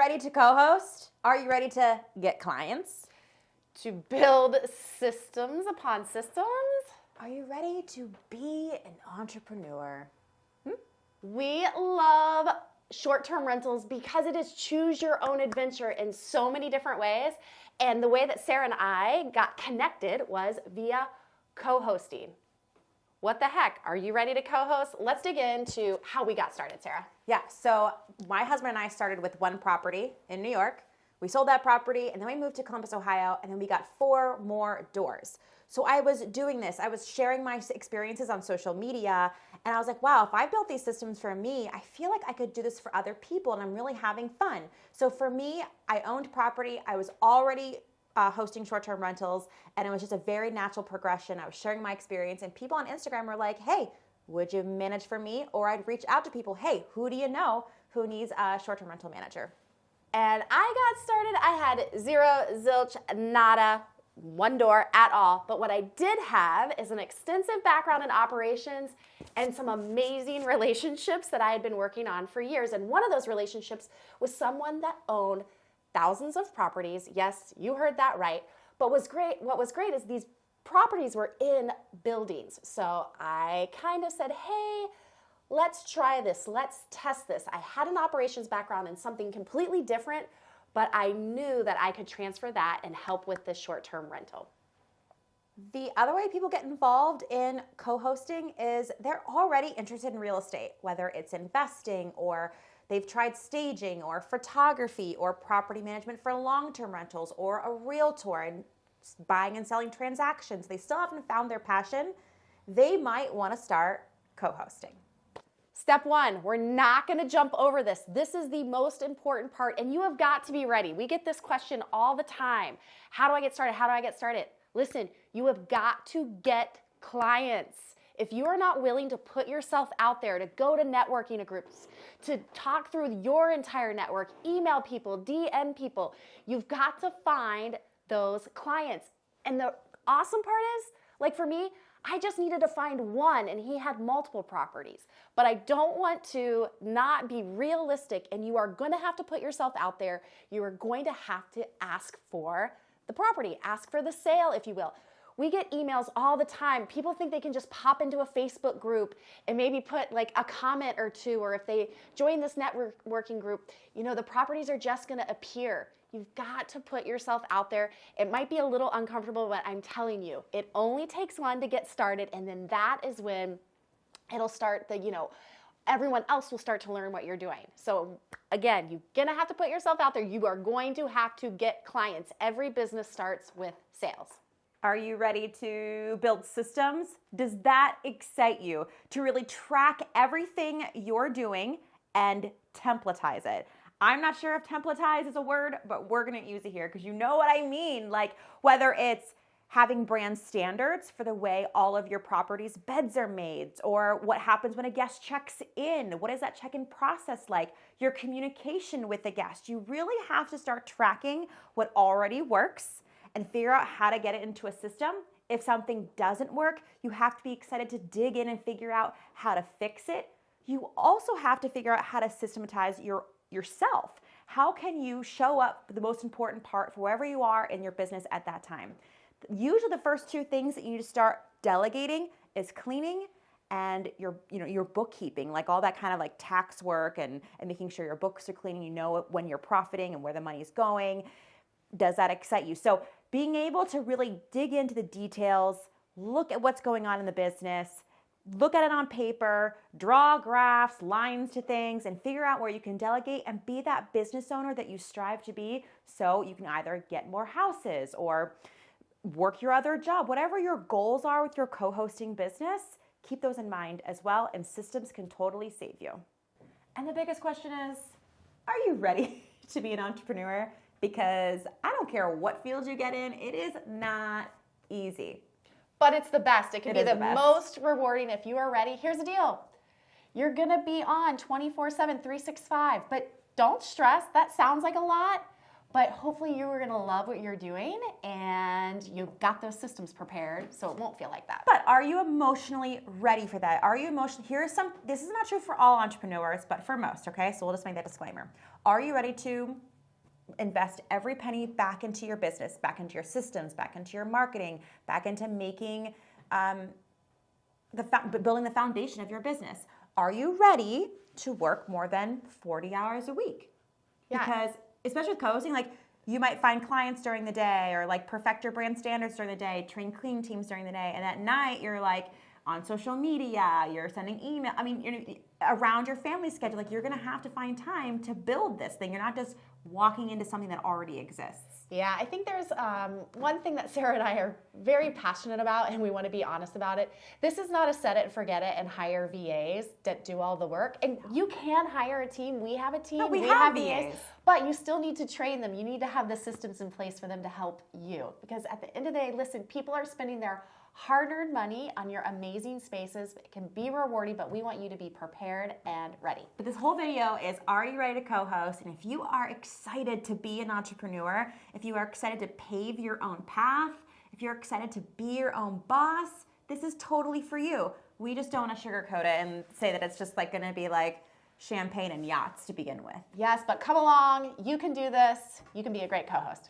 ready to co-host? Are you ready to get clients? To build systems upon systems? Are you ready to be an entrepreneur? We love short-term rentals because it is choose your own adventure in so many different ways. And the way that Sarah and I got connected was via co-hosting. What the heck? Are you ready to co-host? Let's dig into how we got started, Sarah. Yeah, so my husband and I started with one property in New York. We sold that property and then we moved to Columbus, Ohio, and then we got 4 more doors. So I was doing this. I was sharing my experiences on social media, and I was like, wow, if I built these systems for me, I feel like I could do this for other people, and I'm really having fun. So for me, I owned property. I was already hosting short-term rentals, and it was just a very natural progression. I was sharing my experience, and people on Instagram were like, hey, would you manage for me? Or I'd reach out to people, hey, who do you know who needs a short-term rental manager? And I got started, I had zero, zilch, nada, 1 door at all. But what I did have is an extensive background in operations and some amazing relationships that I had been working on for years. And one of those relationships was someone that owned thousands of properties. Yes, you heard that right. But what was great is these properties were in buildings. So I kind of said, hey, let's try this. Let's test this. I had an operations background in something completely different, but I knew that I could transfer that and help with this short-term rental. The other way people get involved in co-hosting is they're already interested in real estate, whether it's investing or they've tried staging or photography or property management for long-term rentals or a realtor and buying and selling transactions. They still haven't found their passion. They might want to start co-hosting. Step 1, we're not going to jump over this. This is the most important part, and you have got to be ready. We get this question all the time. How do I get started? How do I get started? Listen, you have got to get clients. If you are not willing to put yourself out there, to go to networking groups, to talk through your entire network, email people, DM people, you've got to find those clients. And the awesome part is, like for me, I just needed to find one and he had multiple properties. But I don't want to not be realistic, and you are going to have to put yourself out there. You are going to have to ask for the property, ask for the sale, if you will. We get emails all the time. People think they can just pop into a Facebook group and maybe put like a comment or two, or if they join this networking group, you know, the properties are just going to appear. You've got to put yourself out there. It might be a little uncomfortable, but I'm telling you, it only takes one to get started, and then that is when it'll start everyone else will start to learn what you're doing. So again, you're gonna have to put yourself out there. You are going to have to get clients. Every business starts with sales. Are you ready to build systems? Does that excite you to really track everything you're doing and templatize it? I'm not sure if templatize is a word, but we're going to use it here because you know what I mean. Like whether it's having brand standards for the way all of your properties' beds are made, or what happens when a guest checks in. What is that check-in process like? Your communication with the guest. You really have to start tracking what already works and figure out how to get it into a system. If something doesn't work, you have to be excited to dig in and figure out how to fix it. You also have to figure out how to systematize yourself. How can you show up for the most important part for wherever you are in your business at that time? Usually the first 2 things that you need to start delegating is cleaning and your bookkeeping, like all that kind of like tax work and making sure your books are clean, you know when you're profiting and where the money is going. Does that excite you? So being able to really dig into the details, look at what's going on in the business, look at it on paper, draw graphs, lines to things, and figure out where you can delegate and be that business owner that you strive to be, so you can either get more houses or work your other job. Whatever your goals are with your co-hosting business, keep those in mind as well, and systems can totally save you. And the biggest question is, are you ready to be an entrepreneur? Because I don't care what field you get in, it is not easy. But it's the best. It can be the most rewarding if you are ready. Here's the deal. You're going to be on 24/7, 365. But don't stress. That sounds like a lot. But hopefully you are going to love what you're doing and you've got those systems prepared so it won't feel like that. But are you emotionally ready for that? Are you emotionally, this is not true for all entrepreneurs, but for most, okay? So we'll just make that disclaimer. Are you ready to invest every penny back into your business, back into your systems, back into your marketing, back into making building the foundation of your business. Are you ready to work more than 40 hours a week? Yeah. Because especially with co-hosting, like you might find clients during the day or like perfect your brand standards during the day, train cleaning teams during the day. And at night you're like on social media, you're sending email. I mean, you're around your family schedule, like you're going to have to find time to build this thing. You're not just walking into something that already exists. Yeah, I think there's one thing that Sarah and I are very passionate about, and we want to be honest about it. This is not a set it and forget it and hire VAs that do all the work. And you can hire a team. We have a team. No, we have VAs. But you still need to train them. You need to have the systems in place for them to help you. Because at the end of the day, listen, people are spending their hard-earned money on your amazing spaces. It can be rewarding, but we want you to be prepared and ready. But this whole video is, are you ready to co-host? And if you are excited to be an entrepreneur, if you are excited to pave your own path, if you're excited to be your own boss, this is totally for you. We just don't want to sugarcoat it and say that it's just like going to be like champagne and yachts to begin with. Yes, but come along. You can do this. You can be a great co-host.